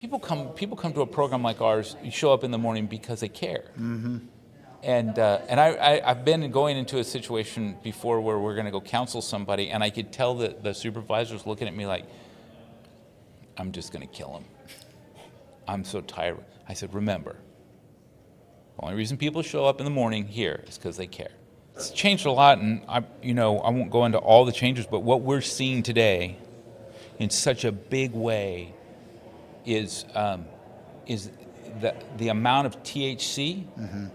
People come to a program like ours. You show up in the morning because they care. Mm-hmm. And I've been going into a situation before where we're going to go counsel somebody, and I could tell that the supervisor's looking at me like, I'm just going to kill him. I'm so tired. I said, remember, the only reason people show up in the morning here is because they care. It's changed a lot, and I won't go into all the changes, but what we're seeing today in such a big way is the amount of THC mm-hmm.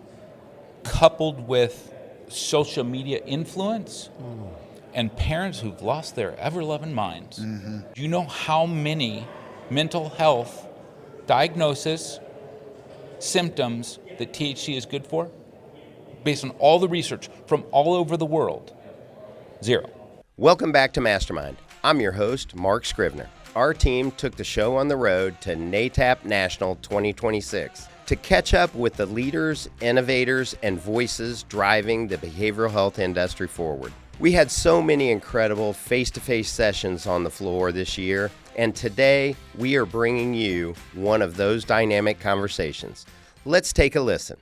coupled with social media influence and parents who've lost their ever-loving minds. Mm-hmm. Do you know how many mental health diagnoses, symptoms that THC is good for? Based on all the research from all over the world, 0. Welcome back to Mastermind. I'm your host, Mark Scrivener. Our team took the show on the road to NATAP National 2026 to catch up with the leaders, innovators, and voices driving the behavioral health industry forward. We had so many incredible face-to-face sessions on the floor this year, and today we are bringing you one of those dynamic conversations. Let's take a listen.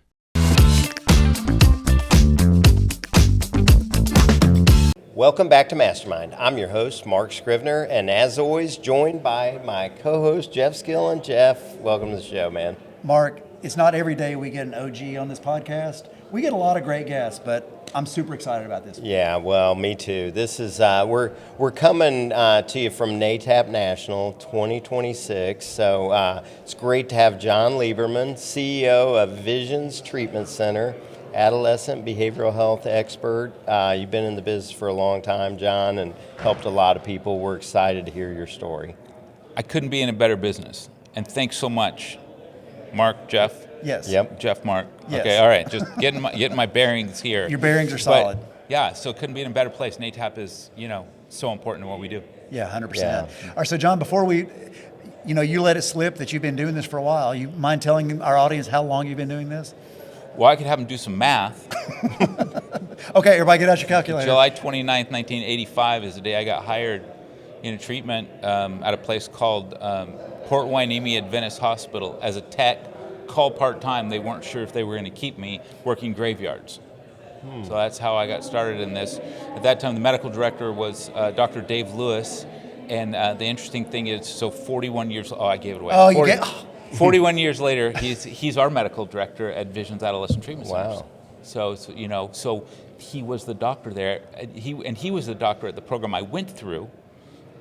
Welcome back to Mastermind. I'm your host, Mark Scrivener, and as always, joined by my co-host, Jeff Skillen. Jeff, welcome to the show, man. Mark, it's not every day we get an OG on this podcast. We get a lot of great guests, but I'm super excited about this. Yeah, well, me too. This is we're coming to you from NATAP National 2026. So it's great to have John Lieberman, CEO of Visions Treatment Center, adolescent behavioral health expert. You've been in the business for a long time, John, and helped a lot of people. We're excited to hear your story. I couldn't be in a better business. And thanks so much, Mark, Jeff. Yes. Yep. Jeff, Mark. Yes. Okay, all right. Just getting my bearings here. Your bearings are solid. But, yeah, so couldn't be in a better place. NATAP is, so important in what we do. Yeah, 100%. Yeah. All right, so John, before we, you let it slip that you've been doing this for a while. You mind telling our audience how long you've been doing this? Well, I could have them do some math. Okay, everybody get out your calculator. July 29th, 1985 is the day I got hired in a treatment at a place called Port Hueneme Adventist Hospital as a tech, called part-time. They weren't sure if they were going to keep me working graveyards. So that's how I got started in this. At that time, the medical director was Dr. Dave Lewis, and the interesting thing is, so 41 years, I gave it away. Oh, 41 years later, he's our medical director at Visions Adolescent Treatment Centers. Wow. So he was the doctor there. He was the doctor at the program I went through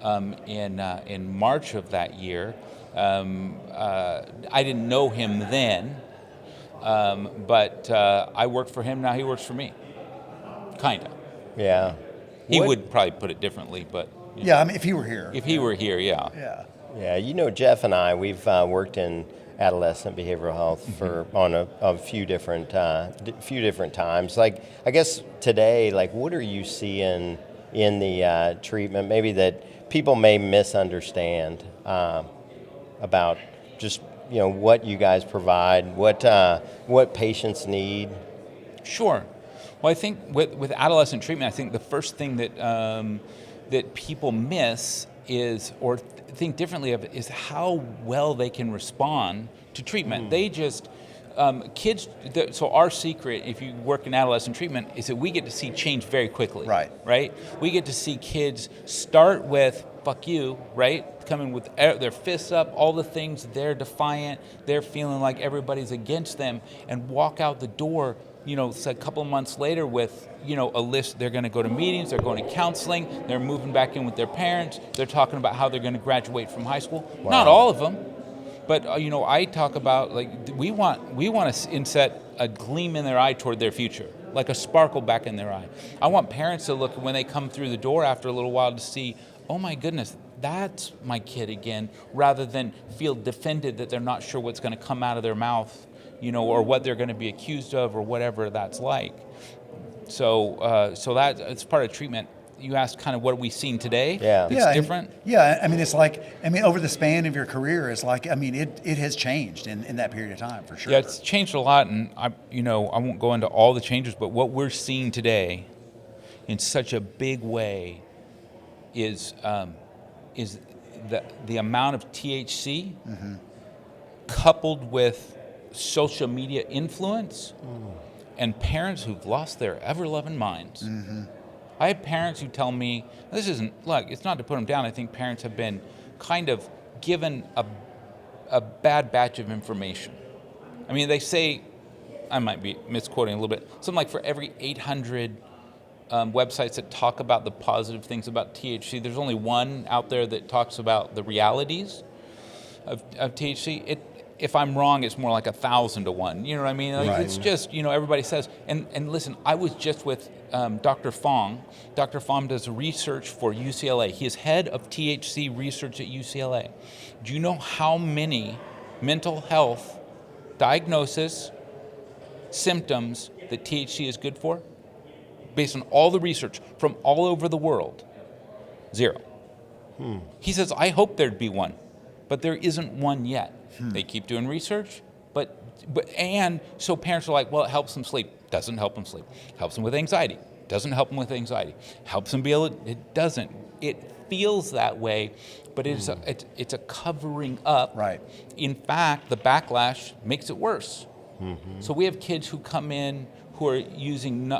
in March of that year. I didn't know him then, but I worked for him. Now he works for me, kind of. Yeah. He would probably put it differently, but Yeah, I mean, if he were here. if he were here, yeah. Yeah. Yeah, Jeff and I, we've worked in adolescent behavioral health for on a few different times. Like, I guess today, like, what are you seeing in the treatment, maybe that people may misunderstand about just what you guys provide, what patients need? Sure. Well, I think with adolescent treatment, I think the first thing that that people miss is, or think differently of, is how well they can respond to treatment. They just kids. So our secret, if you work in adolescent treatment, is that we get to see change very quickly. Right. We get to see kids start with "fuck you," right? Coming with their fists up, all the things. They're defiant. They're feeling like everybody's against them, and walk out the door. It's a couple of months later with, a list. They're going to go to meetings, they're going to counseling, they're moving back in with their parents, they're talking about how they're going to graduate from high school. Wow. Not all of them, but, I talk about, like, we want to inset a gleam in their eye toward their future, like a sparkle back in their eye. I want parents to look when they come through the door after a little while to see, oh my goodness, that's my kid again, rather than feel defended that they're not sure what's going to come out of their mouth, or what they're going to be accused of, or whatever that's like. So that it's part of treatment. You asked kind of what are we seeing today? Yeah. It's different? It's like, over the span of your career, it's like, it has changed in that period of time, for sure. Yeah, it's changed a lot, and I won't go into all the changes, but what we're seeing today in such a big way is the amount of THC coupled with social media influence and parents who've lost their ever-loving minds. I have parents who tell me, this isn't, look, it's not to put them down. I think parents have been kind of given a bad batch of information. I mean, they say, I might be misquoting a little bit, something like for every 800 websites that talk about the positive things about THC, there's only one out there that talks about the realities of THC. If I'm wrong, it's more like 1,000 to 1. You know what I mean? Like, Right. It's just, everybody says, and listen, I was just with Dr. Fong. Dr. Fong does research for UCLA. He is head of THC research at UCLA. Do you know how many mental health diagnosis symptoms that THC is good for? Based on all the research from all over the world, 0. He says, I hope there'd be one, but there isn't one yet. They keep doing research, and so parents are like, well, it helps them sleep. Doesn't help them sleep. Helps them with anxiety. Doesn't help them with anxiety. Helps them be able to, it doesn't. It feels that way, but it's a covering up. Right. In fact, the backlash makes it worse. So we have kids who come in who are using,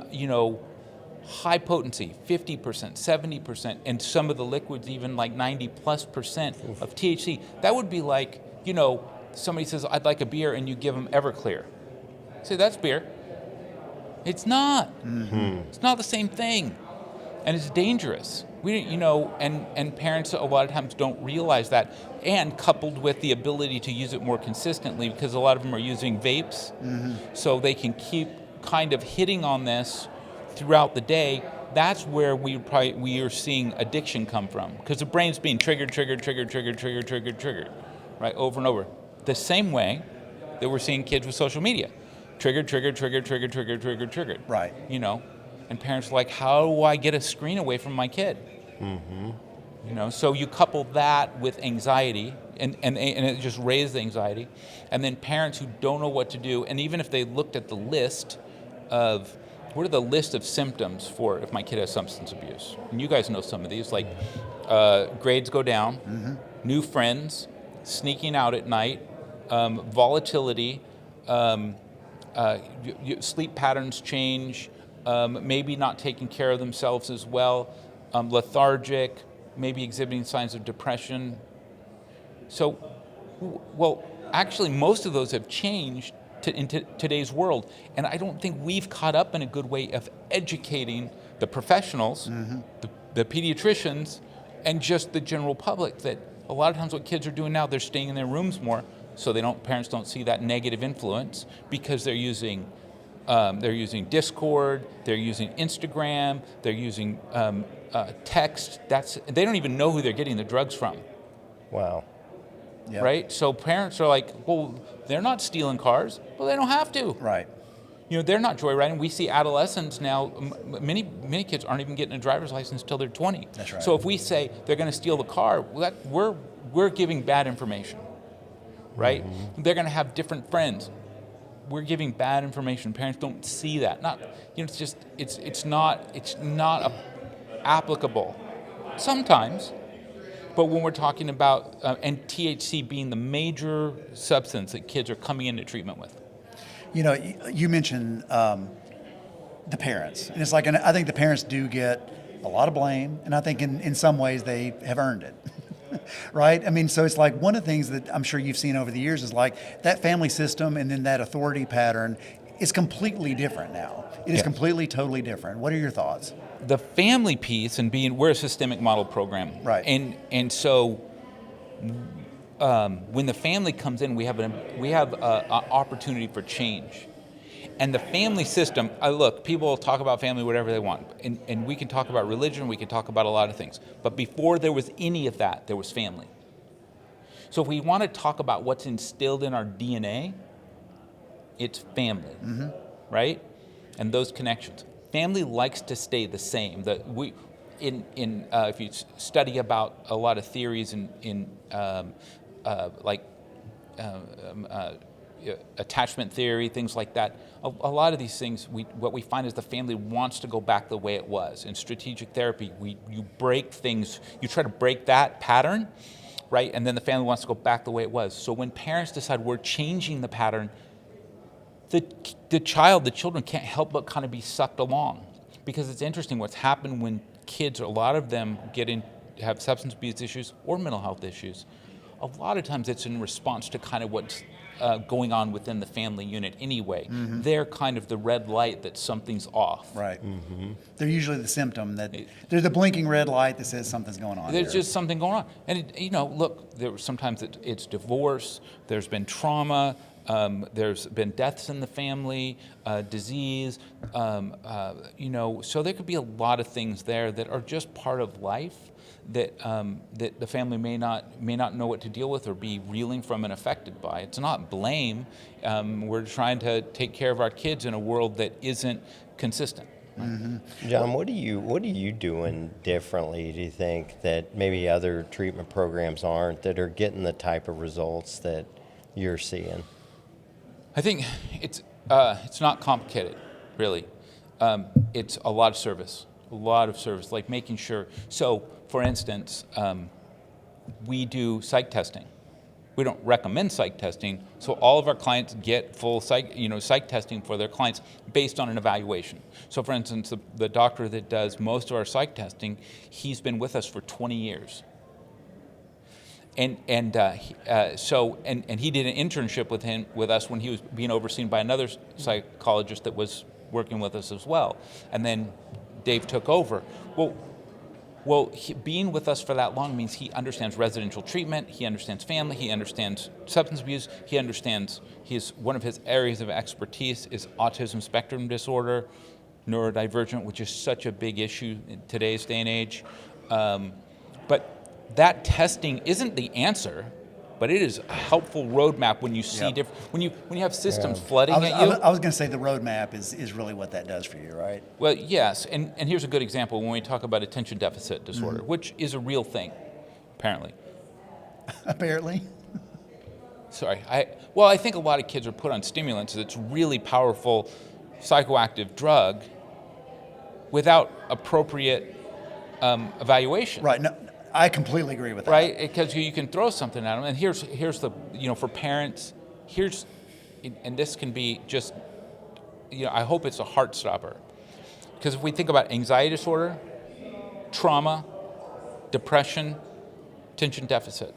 high potency, 50%, 70%, and some of the liquids even like 90+% of THC. That would be like, somebody says, I'd like a beer, and you give them Everclear. Say, that's beer. It's not. It's not the same thing. And it's dangerous. And parents a lot of times don't realize that, and coupled with the ability to use it more consistently, because a lot of them are using vapes, so they can keep kind of hitting on this throughout the day. That's where we are seeing addiction come from, because the brain's being triggered, right, over and over. The same way that we're seeing kids with social media, triggered. Right. And parents are like, how do I get a screen away from my kid? So you couple that with anxiety, and it just raises the anxiety, and then parents who don't know what to do, and even if they looked at the list of, what are the list of symptoms for if my kid has substance abuse? And you guys know some of these, like grades go down, new friends, sneaking out at night, volatility, sleep patterns change, maybe not taking care of themselves as well, lethargic, maybe exhibiting signs of depression. So, actually most of those have changed in today's world, and I don't think we've caught up in a good way of educating the professionals, the pediatricians, and just the general public that a lot of times what kids are doing now, they're staying in their rooms more, so parents don't see that negative influence, because they're using Discord, they're using Instagram, they're using text. They don't even know who they're getting the drugs from. Wow. Yep. Right? So parents are like, well, they're not stealing cars. Well, they don't have to. Right. They're not joyriding. We see adolescents now, many kids aren't even getting a driver's license till they're 20. That's right. So if we say they're going to steal the car, we're giving bad information, right? They're going to have different friends. We're giving bad information. Parents don't see that. It's not applicable sometimes. But when we're talking about, and THC being the major substance that kids are coming into treatment with. You mentioned the parents. And it's like, I think the parents do get a lot of blame, and I think in some ways they have earned it. Right? I mean, so it's like one of the things that I'm sure you've seen over the years is like that family system and then that authority pattern is completely different now. It is completely, totally different. What are your thoughts? The family piece and we're a systemic model program. Right. And so when the family comes in, we have an opportunity for change. And the family system, look, people talk about family whatever they want, and we can talk about religion, we can talk about a lot of things. But before there was any of that, there was family. So if we want to talk about what's instilled in our DNA, it's family, right? And those connections. Family likes to stay the same. If you study about a lot of theories in attachment theory, things like that, a lot of these things, what we find is the family wants to go back the way it was. In strategic therapy, you break things, you try to break that pattern, right? And then the family wants to go back the way it was. So when parents decide we're changing the pattern, the children can't help but kind of be sucked along. Because it's interesting what's happened when kids, a lot of them have substance abuse issues or mental health issues. A lot of times it's in response to kind of what's going on within the family unit anyway. Mm-hmm. They're kind of the red light that something's off. Right. They're usually the symptom they're the blinking red light that says something's going on. There's here. just something going on. And, look, sometimes it's divorce, there's been trauma, there's been deaths in the family, disease, so there could be a lot of things there that are just part of life that the family may not know what to deal with or be reeling from and affected by. It's not blame. We're trying to take care of our kids in a world that isn't consistent. Mm-hmm. John, what are you doing differently, do you think, that maybe other treatment programs aren't, that are getting the type of results that you're seeing? I think it's not complicated, really. It's a lot of service, like making sure. So, for instance, we do psych testing. We don't recommend psych testing, so all of our clients get full psych testing for their clients based on an evaluation. So, for instance, the doctor that does most of our psych testing, he's been with us for 20 years. And he did an internship with us when he was being overseen by another psychologist that was working with us as well. And then Dave took over. Well, being with us for that long means he understands residential treatment, he understands family, he understands substance abuse, he understands one of his areas of expertise is autism spectrum disorder, neurodivergent, which is such a big issue in today's day and age. But that testing isn't the answer, but it is a helpful roadmap when you see Yep. when you have systems flooding at you. I was going to say the roadmap is really what that does for you, right? Well, yes, and here's a good example when we talk about attention deficit disorder, which is a real thing, apparently. Apparently. Sorry, I think a lot of kids are put on stimulants that's really powerful psychoactive drug without appropriate evaluation. Right. No, I completely agree with that. Right, because you can throw something at them, and here's the for parents, and this can be just I hope it's a heart stopper, because if we think about anxiety disorder, trauma, depression, attention deficit,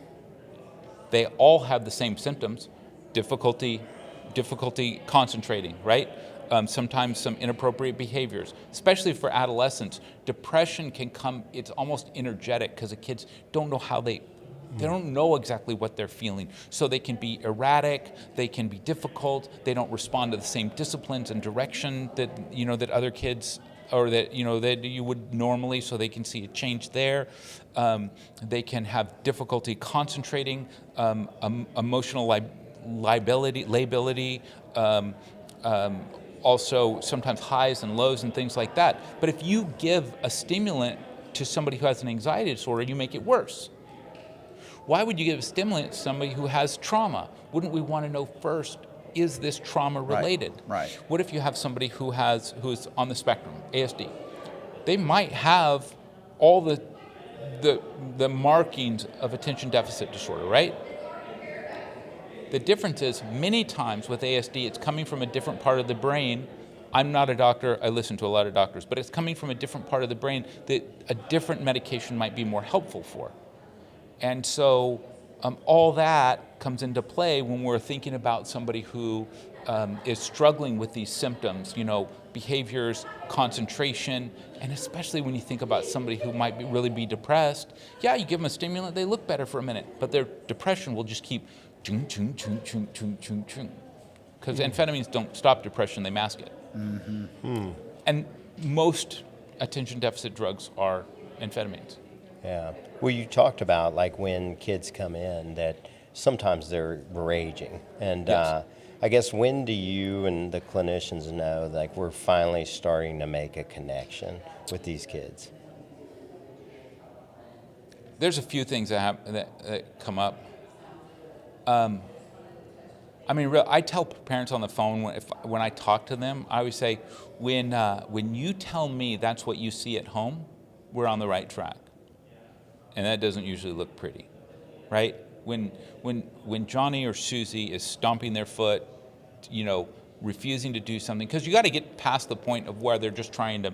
they all have the same symptoms: difficulty concentrating, right? Sometimes some inappropriate behaviors, especially for adolescents. Depression can come, it's almost energetic because the kids don't know how they don't know exactly what they're feeling. So they can be erratic, they can be difficult, they don't respond to the same disciplines and direction that that other kids or that that you would normally, so they can see a change there. They can have difficulty concentrating, emotional lability, also sometimes highs and lows and things like that. But if you give a stimulant to somebody who has an anxiety disorder, you make it worse. Why would you give a stimulant to somebody who has trauma? Wouldn't we want to know first, is this trauma related? Right. What if you have somebody who's on the spectrum, ASD? They might have all the markings of attention deficit disorder, right? The difference is many times with ASD, it's coming from a different part of the brain. I'm not a doctor, I listen to a lot of doctors, but it's coming from a different part of the brain that a different medication might be more helpful for. And so all that comes into play when we're thinking about somebody who is struggling with these symptoms, behaviors, concentration, and especially when you think about somebody who might really be depressed. Yeah, you give them a stimulant, they look better for a minute, but their depression will just keep chung, chung, chung, chung, chung, chung, chung. Because amphetamines don't stop depression, they mask it. Mm-hmm. And most attention deficit drugs are amphetamines. Yeah. Well, you talked about like when kids come in that sometimes they're raging. And Yes. I guess when do you and the clinicians know like we're finally starting to make a connection with these kids? There's a few things that come up. I tell parents on the phone when I talk to them, I always say, when you tell me that's what you see at home, we're on the right track. And that doesn't usually look pretty, right? When Johnny or Susie is stomping their foot, refusing to do something, because you got to get past the point of where they're just trying to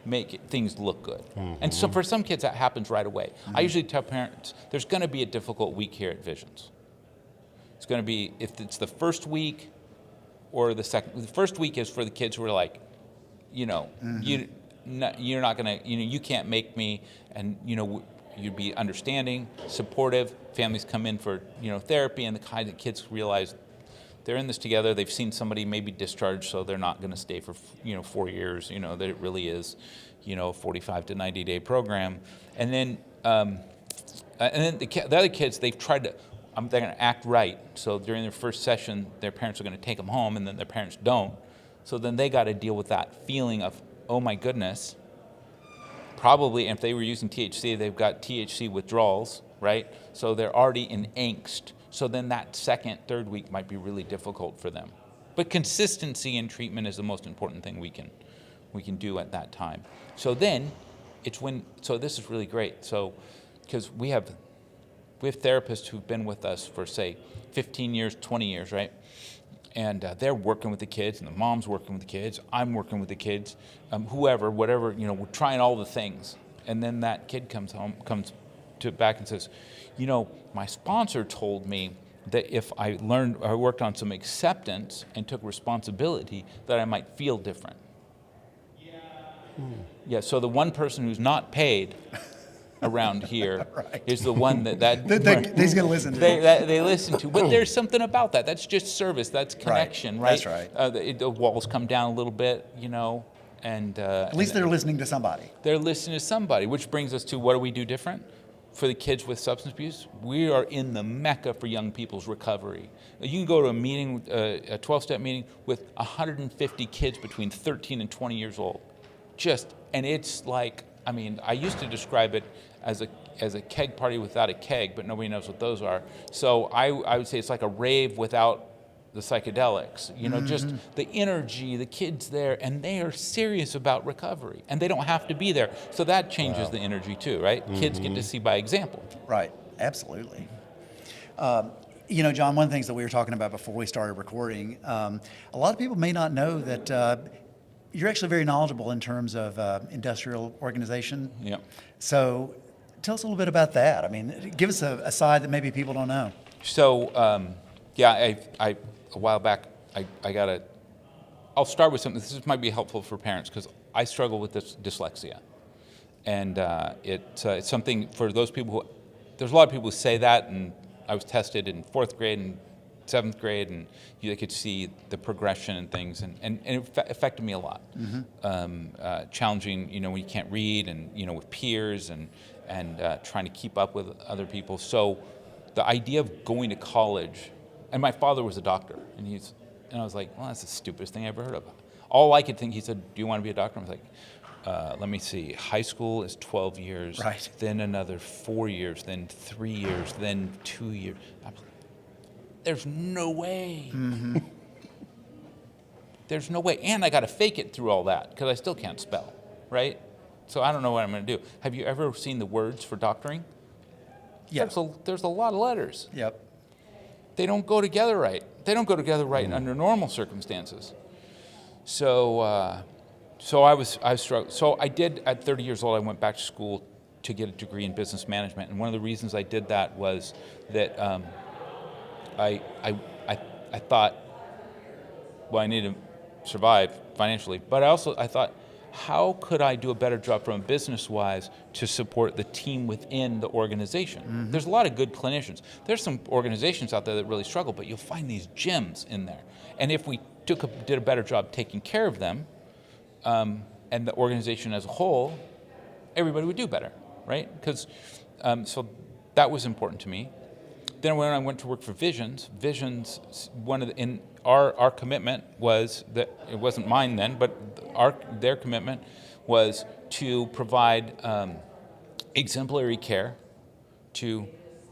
make things look good. And so for some kids that happens right away. I usually tell parents there's going to be a difficult week here at Visions. It's going to be, if it's the first week or the second. The first week is for the kids who are like, you're not going to, you can't make me, and you'd be understanding, supportive. Families come in for therapy, and the kind of kids realize they're in this together. They've seen somebody maybe discharged, so they're not going to stay for 4 years. That it really is, a 45 to 90 day program. And then the other kids, they've tried to. They're going to act right. So during their first session, their parents are going to take them home, and then their parents don't. So then they got to deal with that feeling of, oh my goodness. Probably, if they were using THC, they've got THC withdrawals, right? So they're already in angst. So then that second, third week might be really difficult for them. But consistency in treatment is the most important thing we can do at that time. So then, so this is really great. So, because we have therapists who've been with us for, say, 15 years, 20 years, right? And they're working with the kids, and the mom's working with the kids. I'm working with the kids, whoever, whatever. We're trying all the things, and then that kid comes back and says, my sponsor told me that if I worked on some acceptance and took responsibility, that I might feel different. Yeah. So the one person who's not paid around here right. is the one that he's going to listen to. They listen to, but there's something about that. That's just service. That's connection, right? That's right. The walls come down a little bit, and at least they're listening to somebody. They're listening to somebody, which brings us to what do we do different for the kids with substance abuse? We are in the mecca for young people's recovery. You can go to a meeting, a 12-step meeting with 150 kids between 13 and 20 years old, and it's like. I used to describe it as a keg party without a keg, but nobody knows what those are. So I would say it's like a rave without the psychedelics. Just the energy, the kids there, and they are serious about recovery, and they don't have to be there. So that changes the energy too, right? Kids get to see by example. Right, absolutely. John, one of the things that we were talking about before we started recording, a lot of people may not know that you're actually very knowledgeable in terms of industrial organization. Yeah. So tell us a little bit about that. Give us a side that maybe people don't know. So, I a while back, I'll start with something. This might be helpful for parents because I struggle with this dyslexia. And it's something for those people there's a lot of people who say that, and I was tested in 4th grade and 7th grade, and they could see the progression and things, and it affected me a lot. Challenging, when you can't read, and with peers, and trying to keep up with other people. So the idea of going to college, and my father was a doctor, and I was like, well, that's the stupidest thing I ever heard of. All I could think, he said, do you want to be a doctor? I was like, let me see, high school is 12 years, right. Then another 4 years, then 3 years, then 2 years. There's no way. There's no way. And I got to fake it through all that because I still can't spell, right? So I don't know what I'm going to do. Have you ever seen the words for doctoring? Yeah. There's a lot of letters. Yep. They don't go together right. They don't go together right under normal circumstances. So I struggled. So I did, at 30 years old, I went back to school to get a degree in business management. And one of the reasons I did that was that I thought, well, I need to survive financially, but I thought, how could I do a better job from a business-wise to support the team within the organization? There's a lot of good clinicians. There's some organizations out there that really struggle, but you'll find these gems in there. And if we did a better job taking care of them, and the organization as a whole, everybody would do better, right? Because so that was important to me. Then when I went to work for Visions, our commitment was that, it wasn't mine then, but their commitment was to provide exemplary care to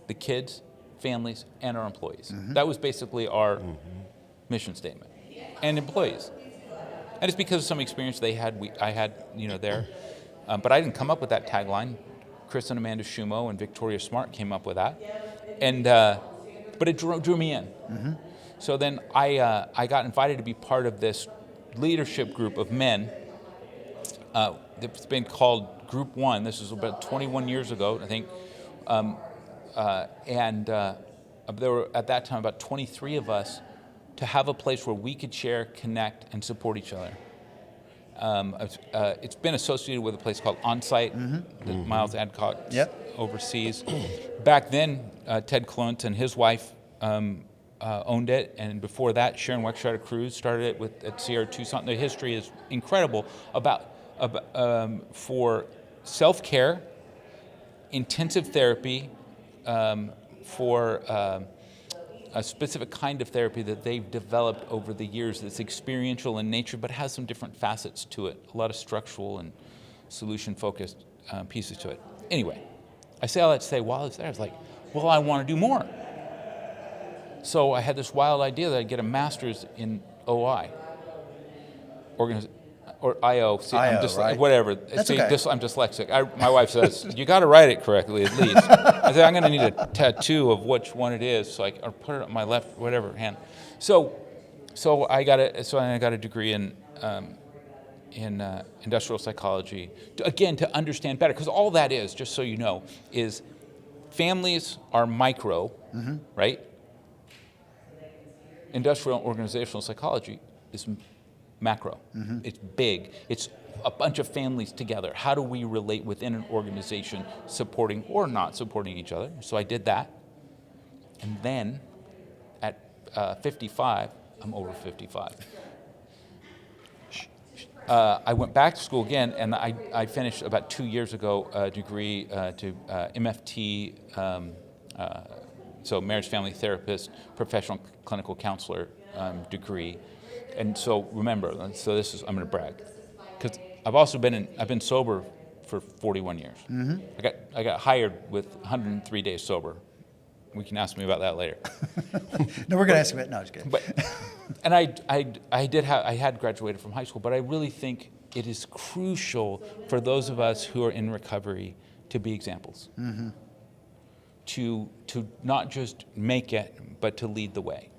the kids, families, and our employees. That was basically our mission statement, and employees. And it's because of some experience I had there, but I didn't come up with that tagline. Chris and Amanda Shumo and Victoria Smart came up with that. and but it drew me in. Mm-hmm. So then I got invited to be part of this leadership group of men. It's been called Group One. This was about 21 years ago, I think, and there were at that time about 23 of us to have a place where we could share, connect, and support each other. It's been associated with a place called Onsite that Miles Adcock oversees. Back then, Ted Klontz and his wife owned it, and before that, Sharon Wexrider Cruz started it at Sierra Tucson. The history is incredible for self-care, intensive therapy, for a specific kind of therapy that they've developed over the years that's experiential in nature, but has some different facets to it, a lot of structural and solution-focused pieces to it. Anyway, I say all that to say, while I was there, I was like, well, I want to do more. So I had this wild idea that I'd get a master's in OI, or IO, right? Whatever. That's See, okay. I'm dyslexic. My wife says, you got to write it correctly at least. I said, I'm going to need a tattoo of which one it is, or put it on my left, whatever hand. So I got a degree in industrial psychology, to understand better, because all that is, just so you know, is families are micro, right? Industrial and organizational psychology is macro. It's big. It's a bunch of families together. How do we relate within an organization, supporting or not supporting each other? So I did that. And then at 55, I'm over 55, I went back to school again, and I finished about 2 years ago a degree to MFT, so marriage family therapist, professional clinical counselor degree. And so remember, I'm going to brag, because I've been sober for 41 years. I got hired with 103 days sober. We can ask me about that later. No, we're going to ask you about. No, it's good. And I had graduated from high school, but I really think it is crucial for those of us who are in recovery to be examples. To not just make it, but to lead the way.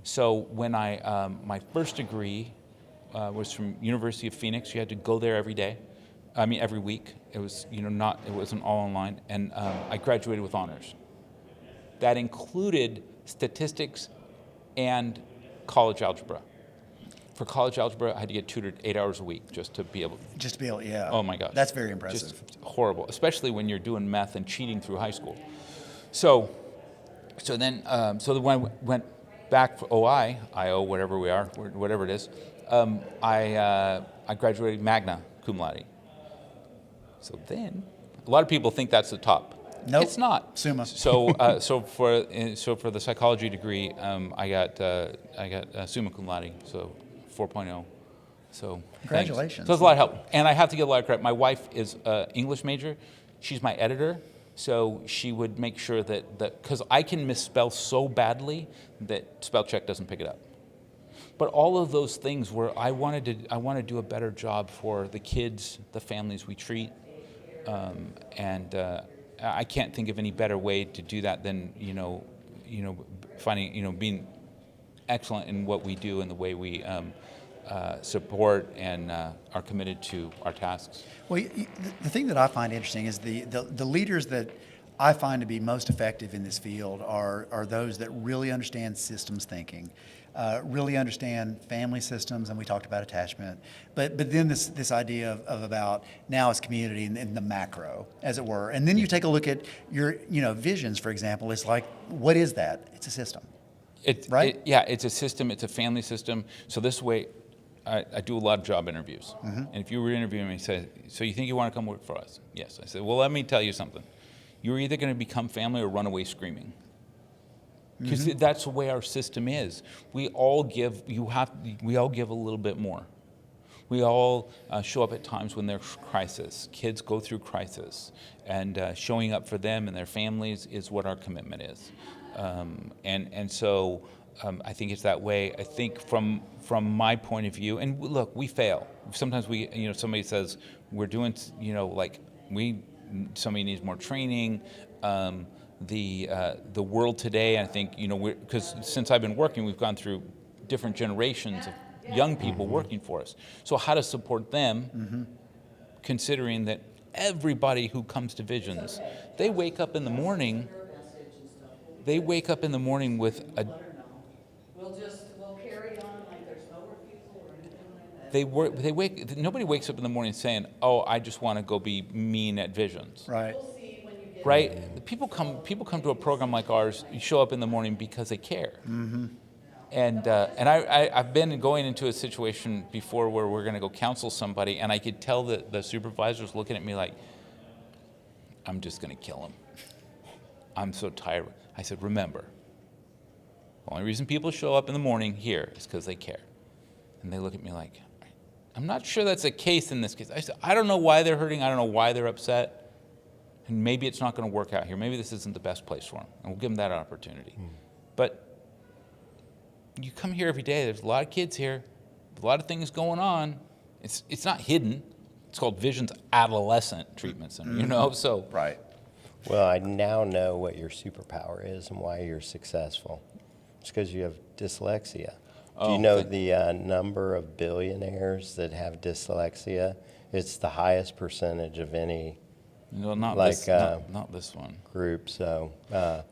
So when my first degree was from University of Phoenix. You had to go there every week. It was it wasn't all online, and I graduated with honors. That included statistics and college algebra. For college algebra, I had to get tutored 8 hours a week just to be able. Yeah. Oh my gosh. That's very impressive. Just horrible, especially when you're doing math and cheating through high school. So then when I went back for OI, IO, whatever it is, I graduated magna cum laude. So then, a lot of people think that's the top. Nope. It's not. Summa. So for the psychology degree, I got summa cum laude, so 4.0. So congratulations. Thanks. So it's a lot of help, and I have to give a lot of credit. My wife is an English major. She's my editor, so she would make sure that because I can misspell so badly that spell check doesn't pick it up. But all of those things where I want to do a better job for the kids, the families we treat, and I can't think of any better way to do that than finding being excellent in what we do and the way we support and are committed to our tasks. Well, the thing that I find interesting is the leaders that I find to be most effective in this field are those that really understand systems thinking, really understand family systems, and we talked about attachment, but then this idea of about now it's community and the macro, as it were. And then you take a look at your visions, for example. It's like, what is that? It's a system. Right? It's a system. It's a family system. So this way, I do a lot of job interviews. Mm-hmm. And if you were interviewing me, say, so you think you want to come work for us? Yes. I said, well, let me tell you something. You're either going to become family or run away screaming. Because that's the way our system is. We all give a little bit more. We all show up at times when there's crisis. Kids go through crisis. And showing up for them and their families is what our commitment is. So I think it's that way. I think from my point of view, and look, we fail. Sometimes somebody says we're doing, somebody needs more training. the world today. I think, because since I've been working, we've gone through different generations of young people working for us. So how to support them, considering that everybody who comes to Visions, they wake up in the morning. They wake up in the morning with a. We'll carry on like there's no more people or anything like that. Nobody wakes up in the morning saying, "Oh, I just want to go be mean at Visions." Right. We'll see when you get Right? People come to a program like ours. You show up in the morning because they care. And I've been going into a situation before where we're going to go counsel somebody, and I could tell that the supervisor's looking at me like, "I'm just going to kill him. I'm so tired." I said, "Remember, the only reason people show up in the morning here is because they care." And they look at me like, "I'm not sure that's the case in this case." I said, "I don't know why they're hurting. I don't know why they're upset. And maybe it's not going to work out here. Maybe this isn't the best place for them. And we'll give them that opportunity." But you come here every day. There's a lot of kids here. A lot of things going on. It's not hidden. It's called Visions Adolescent Treatment Center, so. Right. Well, I now know what your superpower is and why you're successful. It's because you have dyslexia. Do you know the number of billionaires that have dyslexia? It's the highest percentage of any Not like not this one. group. So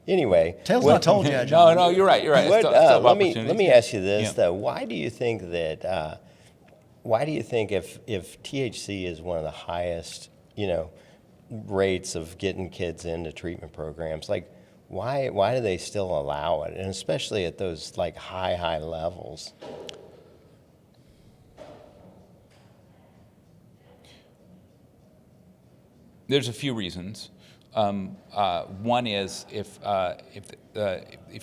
anyway, Tale's not told yet, John. No, you're right. what, Still let me opportunities. ask you this Yeah. though. Why do you think that? Why do you think if THC is one of the highest, rates of getting kids into treatment programs, like why do they still allow it, and especially at those like high levels? There's a few reasons. One is if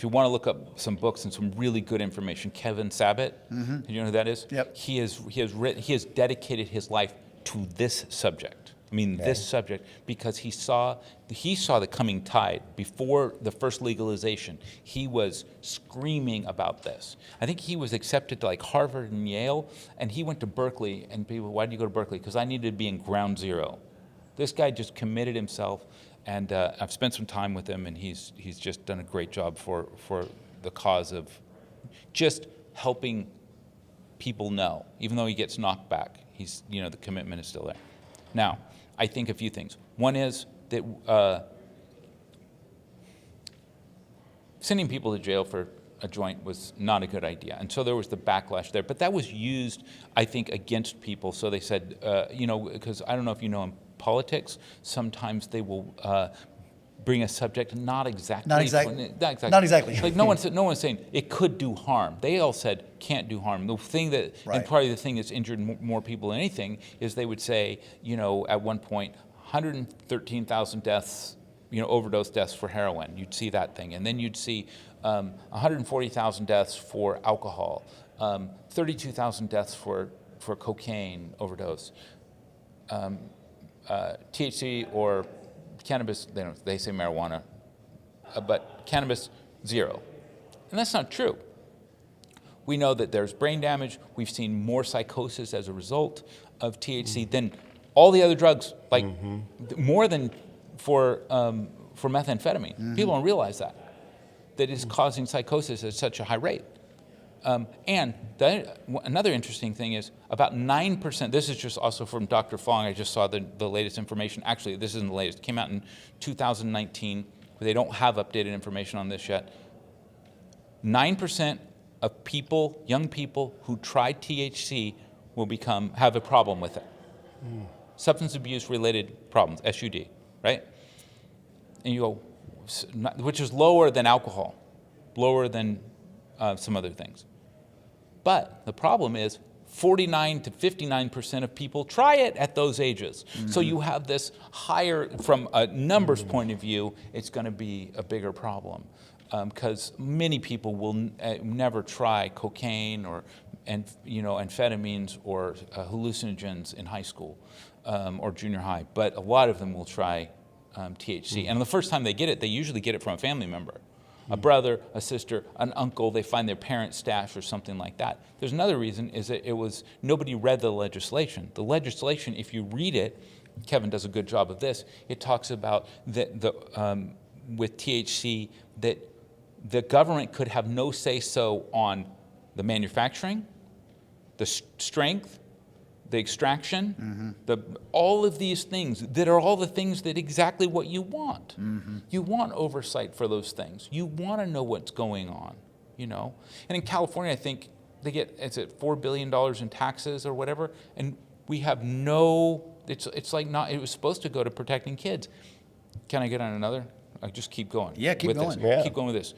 you want to look up some books and some really good information, Kevin Sabat, you know who that is? Yep. He has dedicated his life to this subject. I mean, this subject, because he saw the coming tide before the first legalization. He was screaming about this. I think he was accepted to like Harvard and Yale, and he went to Berkeley. And people, why did you go to Berkeley? Because I needed to be in ground zero. This guy just committed himself, and I've spent some time with him, and he's just done a great job for the cause of just helping people know. Even though he gets knocked back, the commitment is still there. Now, I think a few things. One is that sending people to jail for a joint was not a good idea. And so there was the backlash there. But that was used, I think, against people. So they said, because I don't know if you know in politics, sometimes they will bring a subject not exactly. Not exactly. Like no one's saying it could do harm. They all said can't do harm. The thing that, Right. and probably the thing that's injured more people than anything, is they would say, at one point, 113,000 deaths, overdose deaths for heroin. You'd see that thing. And then you'd see 140,000 deaths for alcohol, 32,000 deaths for cocaine overdose. THC or cannabis, they say marijuana, but cannabis, 0. And that's not true. We know that there's brain damage. We've seen more psychosis as a result of THC than all the other drugs, like more than for methamphetamine. People don't realize that is causing psychosis at such a high rate. And another interesting thing is about 9%, this is just also from Dr. Fong, I just saw the latest information. Actually, this isn't the latest. It came out in 2019. They don't have updated information on this yet. 9% of people, young people who try THC will have a problem with it. Substance abuse related problems, SUD, right? And you go, which is lower than alcohol, lower than some other things. But the problem is 49 to 59% of people try it at those ages. So you have this higher, from a numbers point of view, it's going to be a bigger problem. Because many people will never try cocaine or amphetamines or hallucinogens in high school or junior high, but a lot of them will try THC. And the first time they get it, they usually get it from a family member. A brother, a sister, an uncle, they find their parents' stash or something like that. There's another reason, is that nobody read the legislation. The legislation, if you read it, Kevin does a good job of this, it talks about the with THC that the government could have no say-so on the manufacturing, the strength, the extraction, all of these things that are all the things that exactly what you want. You want oversight for those things. You want to know what's going on, you know. And in California, I think they get, is it $4 billion in taxes or whatever, and we have no, it's like not, it was supposed to go to protecting kids. Can I get on another? I just keep going. Yeah, keep with going. This. Yeah. Keep going with this.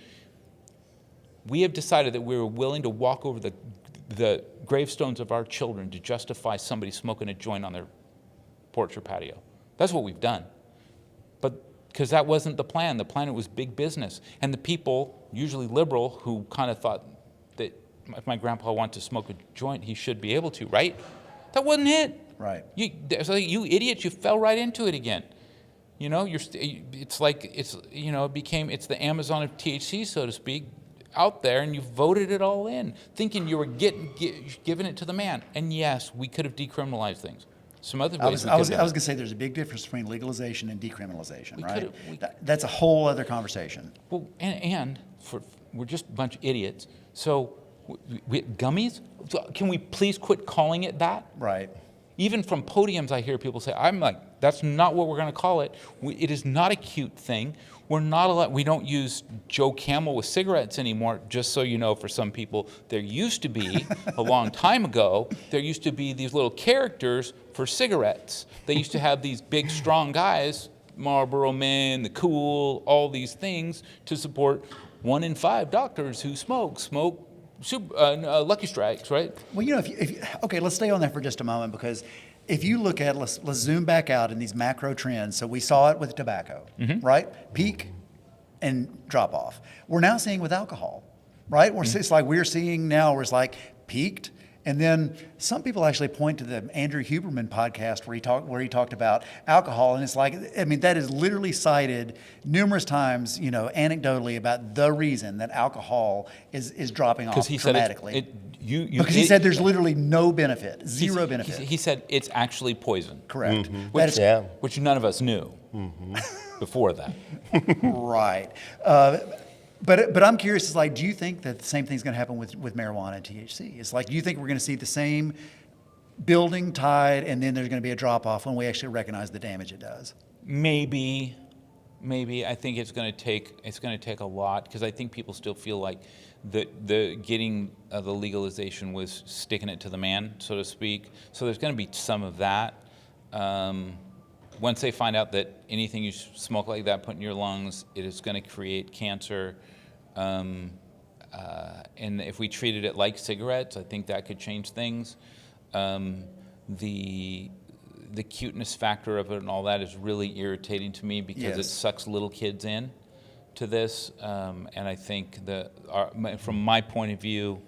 We have decided that we were willing to walk over the gravestones of our children to justify somebody smoking a joint on their porch or patio. That's what we've done. But because that wasn't the plan. The plan was big business. And the people, usually liberal, who kind of thought that if my grandpa wants to smoke a joint, he should be able to, right? That wasn't it. Right. You idiots, you fell right into it again. You know, it's like, you know, it's the Amazon of THC, so to speak, out there, and you voted it all in, thinking you were giving it to the man. And yes, we could have decriminalized things. Some other ways I was going to say there's a big difference between legalization and decriminalization, right? That's a whole other conversation. Well, we're just a bunch of idiots. So, gummies? Can we please quit calling it that? Right. Even from podiums, I hear people say, I'm like, that's not what we're going to call it. It is not a cute thing. We're not allowed, we don't use Joe Camel with cigarettes anymore, just so you know, for some people. There used to be, a long time ago, there used to be these little characters for cigarettes. They used to have these big, strong guys, Marlboro Man, the Cool, all these things to support 1 in 5 doctors who smoke Lucky Strikes, right? Well, you know, okay, let's stay on that for just a moment, because if you look at, let's zoom back out in these macro trends. So we saw it with tobacco, right? Peak and drop off. We're now seeing with alcohol, right? It's like we're seeing now where it's like peaked. And then some people actually point to the Andrew Huberman podcast where he talked about alcohol, and it's like, I mean, that is literally cited numerous times, you know, anecdotally about the reason that alcohol is dropping off dramatically. Because he said there's literally no benefit, zero benefit. He said it's actually poison. Correct. Which none of us knew before that. Right. But I'm curious, it's like, do you think that the same thing's going to happen with marijuana and THC? It's like, do you think we're going to see the same building tide, and then there's going to be a drop off when we actually recognize the damage it does? Maybe. I think it's going to take a lot, because I think people still feel like the getting the legalization was sticking it to the man, so to speak. So there's going to be some of that. Once they find out that anything you smoke like that, put in your lungs, it is going to create cancer. And if we treated it like cigarettes, I think that could change things. The cuteness factor of it and all that is really irritating to me, because it sucks little kids in to this. And I think from my point of view,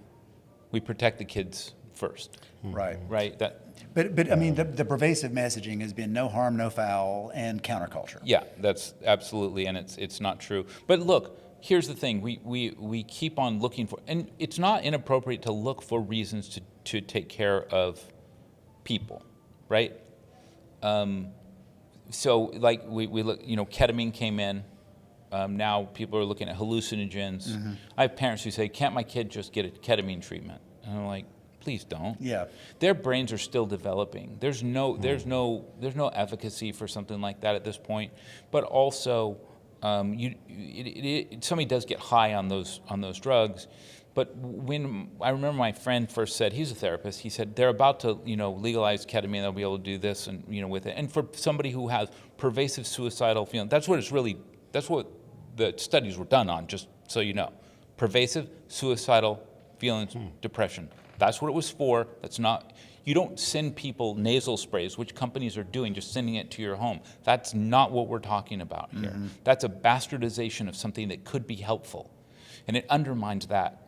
we protect the kids first. Right. Right. But I mean, the pervasive messaging has been no harm, no foul, and counterculture. Yeah, that's absolutely, and it's not true. But look, here's the thing: we keep on looking for, and it's not inappropriate to look for reasons to take care of people, right? So like we look, you know, ketamine came in. Now people are looking at hallucinogens. I have parents who say, "Can't my kid just get a ketamine treatment?" And I'm like, please don't. Yeah. Their brains are still developing. There's no efficacy for something like that at this point. But also, somebody does get high on those drugs. But when I remember my friend first said, he's a therapist, he said they're about to, you know, legalize ketamine, they'll be able to do this and, you know, with it. And for somebody who has pervasive suicidal feeling, that's what the studies were done on, just so you know. Pervasive suicidal feelings, depression. That's what it was for. That's not, you don't send people nasal sprays, which companies are doing, just sending it to your home. That's not what we're talking about here. That's a bastardization of something that could be helpful. And it undermines that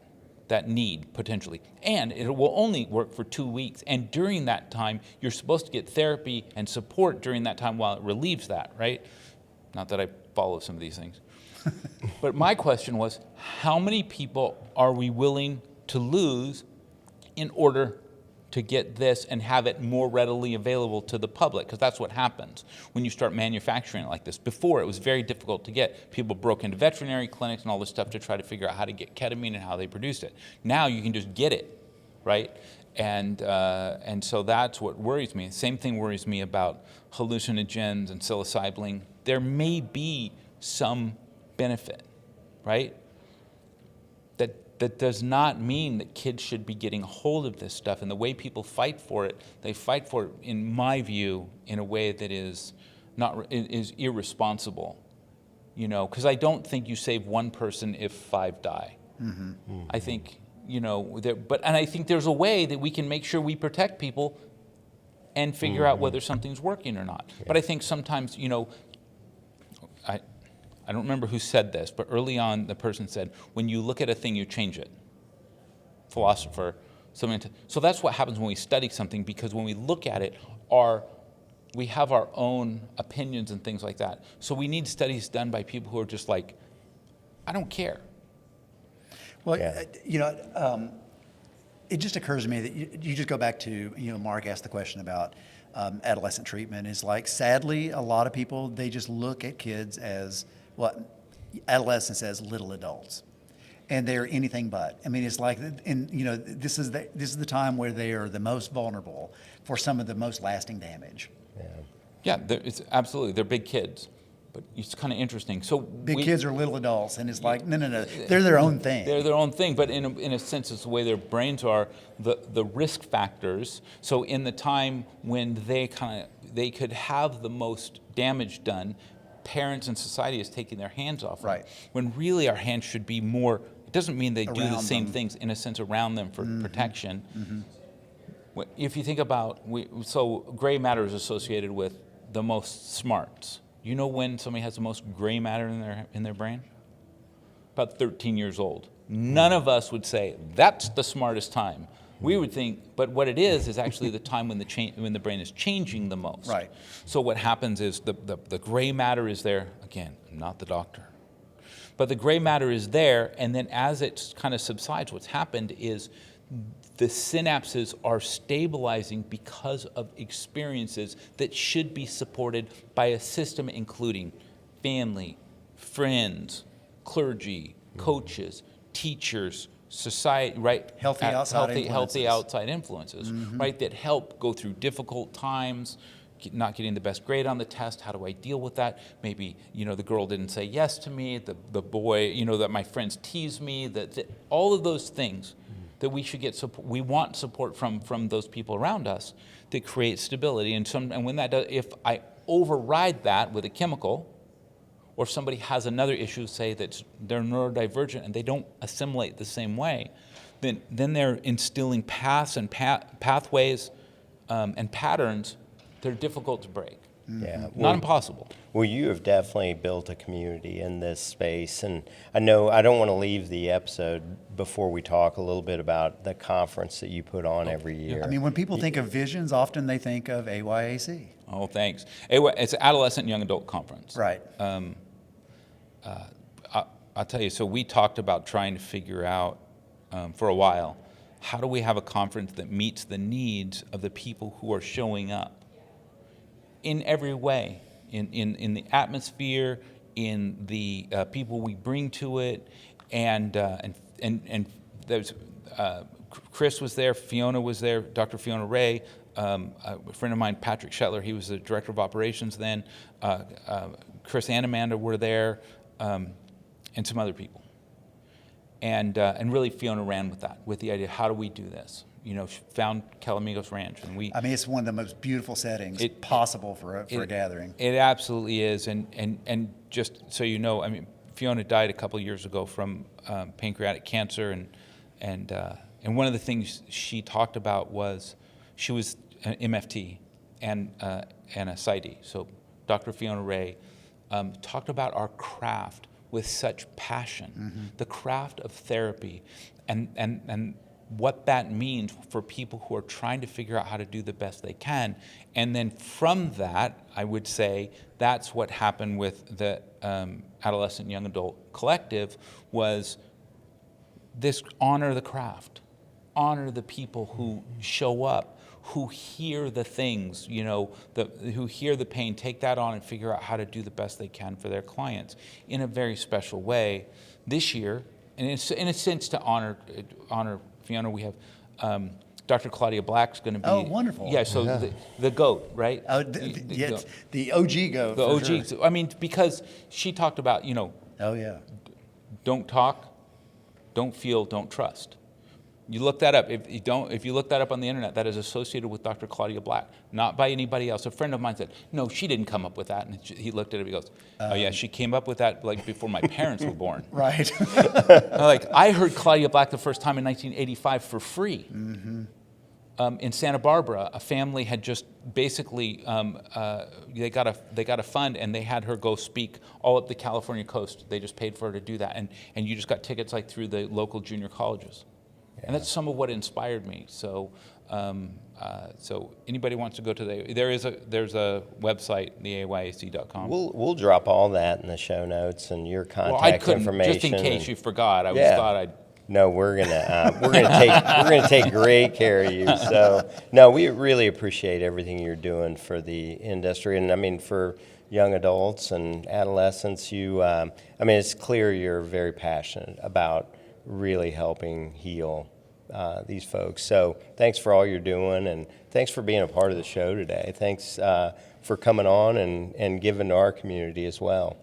need, potentially. And it will only work for 2 weeks. And during that time, you're supposed to get therapy and support during that time while it relieves that, right? Not that I follow some of these things. But my question was, how many people are we willing to lose in order to get this and have it more readily available to the public, because that's what happens when you start manufacturing it like this. Before, it was very difficult to get. People broke into veterinary clinics and all this stuff to try to figure out how to get ketamine and how they produced it. Now you can just get it, right? And so that's what worries me. Same thing worries me about hallucinogens and psilocybin. There may be some benefit, right? That does not mean that kids should be getting a hold of this stuff. And the way people fight for it, they fight for it, in my view, in a way that is irresponsible. You know, because I don't think you save one person if 5 die. I think, you know, and I think there's a way that we can make sure we protect people and figure out whether something's working or not. But I think sometimes, you know, I don't remember who said this, but early on the person said, when you look at a thing, you change it. Philosopher. So that's what happens when we study something, because when we look at it, we have our own opinions and things like that. So we need studies done by people who are just like, I don't care. Well, you know, it just occurs to me that you just go back to, you know, Mark asked the question about adolescent treatment. Is like, sadly, a lot of people, they just look at kids as, adolescents as little adults, and they're anything but. I mean, it's like, and you know, this is the time where they are the most vulnerable for some of the most lasting damage. Yeah, it's absolutely, they're big kids, but it's kind of interesting. So big kids are little adults, and it's like, no, they're their own thing. They're their own thing, but in a sense, it's the way their brains are, the risk factors. So in the time when they could have the most damage done, parents and society is taking their hands off them. Right. When really our hands should be more, it doesn't mean they do the same them. things, in a sense, around them for protection. If you think about, so gray matter is associated with the most smarts. You know when somebody has the most gray matter in their brain? About 13 years old. None of us would say that's the smartest time. We would think, but what it is actually the time when the brain is changing the most. Right. So what happens is the gray matter is there. Again, I'm not the doctor. But the gray matter is there, and then as it kind of subsides, what's happened is the synapses are stabilizing because of experiences that should be supported by a system including family, friends, clergy, coaches, teachers, society, right? Healthy outside influences, right? That help go through difficult times, not getting the best grade on the test. How do I deal with that? Maybe, you know, the girl didn't say yes to me. The boy, you know, that my friends tease me. That all of those things that we should get support. We want support from those people around us that create stability. And when that does, if I override that with a chemical, or somebody has another issue, say that they're neurodivergent and they don't assimilate the same way, then they're instilling paths and pathways and patterns that are difficult to break. Yeah, Not impossible. Well, you have definitely built a community in this space, and I know I don't want to leave the episode before we talk a little bit about the conference that you put on every year. I mean, when people think of visions, often they think of AYAC. Oh, thanks. It's an Adolescent Young Adult Conference. Right. I'll tell you, so we talked about trying to figure out for a while, how do we have a conference that meets the needs of the people who are showing up in every way, in the atmosphere, in the people we bring to it, and there's Chris was there, Fiona was there, Dr. Fiona Ray, a friend of mine, Patrick Shetler, he was the director of operations then, Chris and Amanda were there, and some other people. And really Fiona ran with that, with the idea, how do we do this? You know, she found Calamigos Ranch, and I mean, it's one of the most beautiful settings possible for a gathering. It absolutely is, and just so you know, I mean, Fiona died a couple of years ago from pancreatic cancer, and one of the things she talked about was she was an MFT and a PsyD. So Dr. Fiona Ray talked about our craft with such passion, the craft of therapy, and what that means for people who are trying to figure out how to do the best they can. And then from that, I would say that's what happened with the Adolescent Young Adult Collective, was this honor the craft. honor the people who show up, who hear the things, who hear the pain, take that on and figure out how to do the best they can for their clients in a very special way. This year, and it's in a sense to honor Fiona, we have Dr. Claudia Black's going to be. Oh, wonderful. Yeah, so the GOAT, right? The OG GOAT. The OG. Sure. So, I mean, because she talked about, Oh, yeah. don't talk, don't feel, don't trust. You look that up. If you look that up on the internet, that is associated with Dr. Claudia Black, not by anybody else. A friend of mine said, "No, she didn't come up with that." And he looked at it. He goes, "Oh yeah, she came up with that like before my parents were born." Right. I heard Claudia Black the first time in 1985 for free. Mm-hmm. In Santa Barbara, a family had just basically they got a fund, and they had her go speak all up the California coast. They just paid for her to do that, and you just got tickets like through the local junior colleges. Yeah. And that's some of what inspired me. So, so anybody wants to go to there's a website, the AYAC.com. We'll drop all that in the show notes and your contact information. Just in case you forgot. I just thought I'd. No, we're gonna take great care of you. So no, we really appreciate everything you're doing for the industry, and I mean for young adults and adolescents. It's clear you're very passionate about really helping heal these folks. So thanks for all you're doing, and thanks for being a part of the show today. Thanks for coming on and giving to our community as well.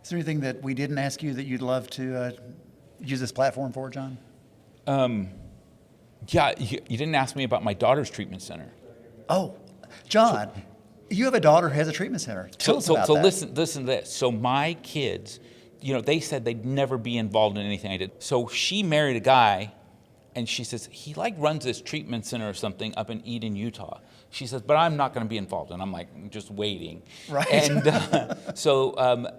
Is there anything that we didn't ask you that you'd love to use this platform for, John? Yeah, you didn't ask me about my daughter's treatment center. Oh, John, you have a daughter who has a treatment center. Tell us about that. Listen to this. So my kids, they said they'd never be involved in anything I did. So she married a guy, and she says, he runs this treatment center or something up in Eden, Utah. She says, but I'm not going to be involved. And I'm like, just waiting. Right. And so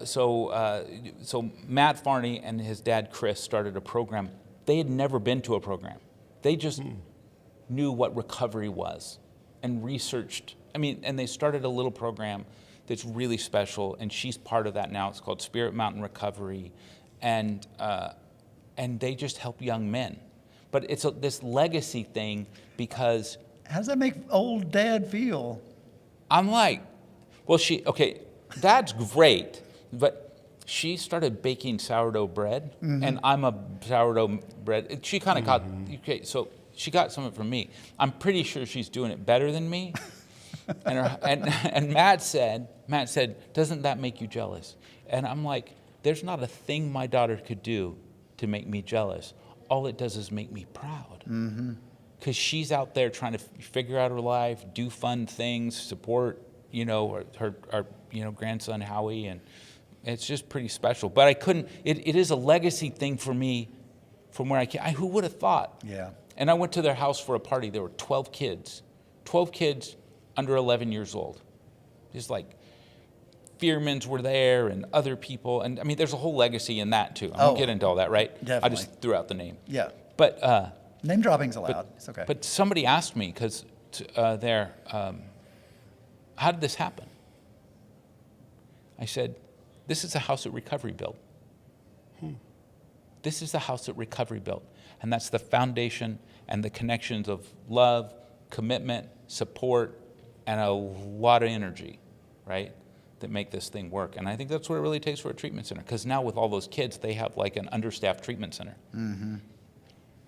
Matt Farney and his dad, Chris, started a program. They had never been to a program. They just knew what recovery was and researched. And they started a little program that's really special, and she's part of that now. It's called Spirit Mountain Recovery, and they just help young men. But it's this legacy thing because... How does that make old dad feel? I'm like, well, Dad's great, but she started baking sourdough bread, and I'm a sourdough bread. She kind of got, so she got some of it from me. I'm pretty sure she's doing it better than me. And Matt said, doesn't that make you jealous? And I'm like, there's not a thing my daughter could do to make me jealous. All it does is make me proud. Because she's out there trying to figure out her life, do fun things, support, our grandson Howie, and it's just pretty special. But I couldn't. It is a legacy thing for me, from where I came. Who would have thought? Yeah. And I went to their house for a party. There were 12 kids under 11 years old. Just like Fearmans were there and other people, and there's a whole legacy in that too. I won't get into all that, right? Definitely. I just threw out the name. Yeah. But. Name dropping's allowed. It's okay. But somebody asked me, because how did this happen? I said, this is a house that Recovery built. This is the house that Recovery built. And that's the foundation and the connections of love, commitment, support, and a lot of energy, right, that make this thing work. And I think that's what it really takes for a treatment center. Because now with all those kids, they have like an understaffed treatment center.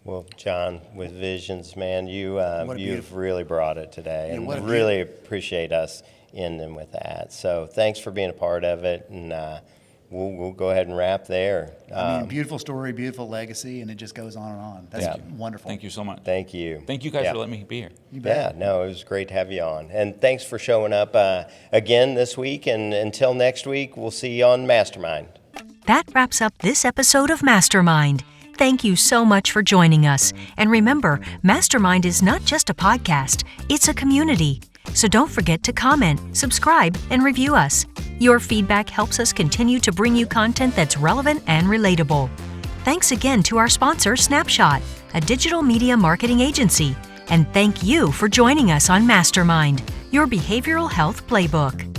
Well, John, with Visions, man, you've really brought it today, and really appreciate us ending with that. So thanks for being a part of it, and we'll go ahead and wrap there. Beautiful story, beautiful legacy, and it just goes on and on. That's wonderful. Thank you so much. Thank you. Thank you guys for letting me be here. You bet. Yeah, no, it was great to have you on. And thanks for showing up again this week, and until next week, we'll see you on Mastermind. That wraps up this episode of Mastermind. Thank you so much for joining us. And remember, Mastermind is not just a podcast, it's a community. So don't forget to comment, subscribe, and review us. Your feedback helps us continue to bring you content that's relevant and relatable. Thanks again to our sponsor, Snapshot, a digital media marketing agency. And thank you for joining us on Mastermind, your behavioral health playbook.